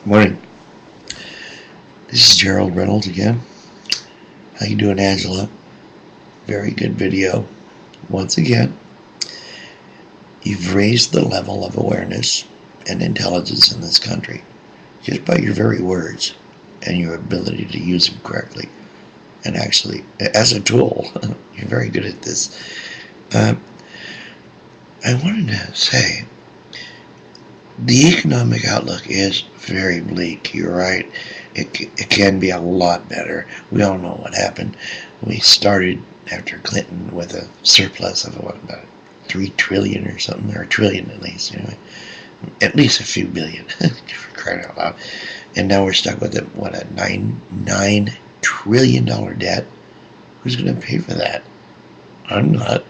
Morning. This is Gerald Reynolds again. How you doing, Angela? Very good video. Once again, you've raised the level of awareness and intelligence in this country just by your very words and your ability to use them correctly. And actually, as a tool, you're very good at this. I wanted to say, the economic outlook is very bleak. You're right. It can be a lot better. We all know what happened. We started after Clinton with a surplus of about $3 trillion or something, or $1 trillion at least. Anyway, at least a few billion, for crying out loud. And now we're stuck with a $9 trillion debt. Who's going to pay for that? I'm not.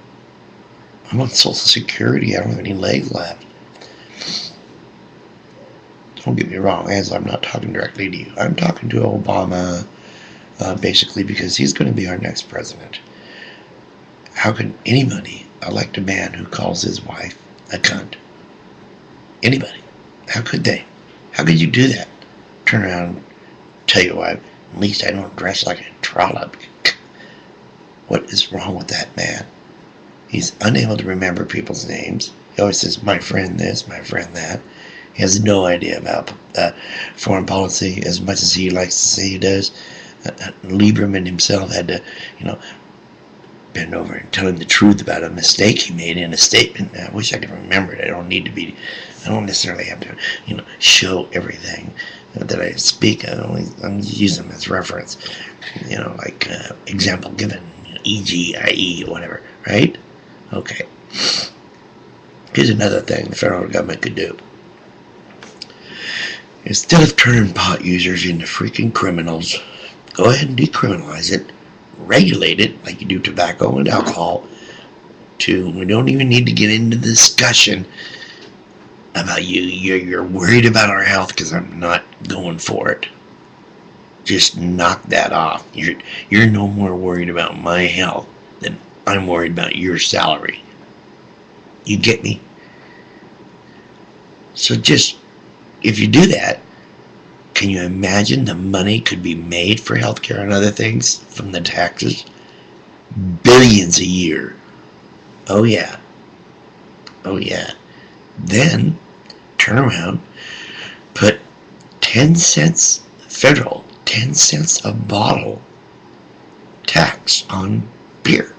I'm on Social Security. I don't have any legs left. Don't get me wrong, as I'm not talking directly to you. I'm talking to Obama, basically because he's going to be our next president. How can anybody elect a man who calls his wife a cunt? Anybody. How could they? How could you do that? Turn around and tell your wife, at least I don't dress like a trollop. What is wrong with that man? He's unable to remember people's names. He always says, my friend this, my friend that. He has no idea about foreign policy as much as he likes to say he does. Lieberman himself had to, bend over and tell him the truth about a mistake he made in a statement. I wish I could remember it. I don't necessarily have to, show everything that I speak. I'm use them as reference, like example given, e.g., i.e., whatever, right? Okay. Here's another thing the federal government could do. Instead of turning pot users into freaking criminals, go ahead and decriminalize it, regulate it like you do tobacco and alcohol. We don't even need to get into the discussion about you're worried about our health because I'm not going for it. Just knock that off. You're no more worried about my health than I'm worried about your salary. You get me? So if you do that, can you imagine the money could be made for healthcare and other things from the taxes? Billions a year. Oh yeah. Then turn around, put 10 cents federal, 10 cents a bottle tax on beer,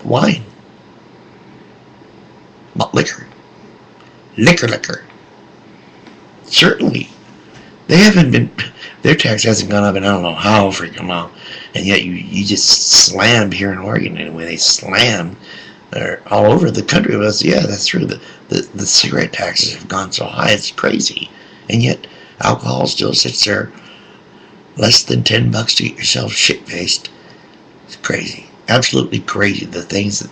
wine, malt liquor. Certainly, their tax hasn't gone up in I don't know how freaking long, and yet you just slammed here in Oregon anyway. They slammed all over the country. Yeah, that's true. The cigarette taxes have gone so high, it's crazy, and yet alcohol still sits there less than $10 to get yourself shit-faced. It's crazy, absolutely crazy. The things that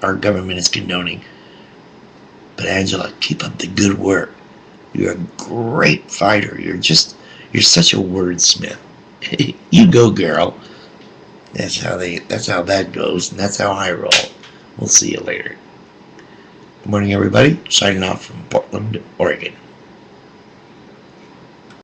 our government is condoning. But Angela, keep up the good work. You're a great fighter. You're such a wordsmith. You go, girl. That's how that goes, and that's how I roll. We'll see you later. Good morning, everybody. Signing off from Portland, Oregon.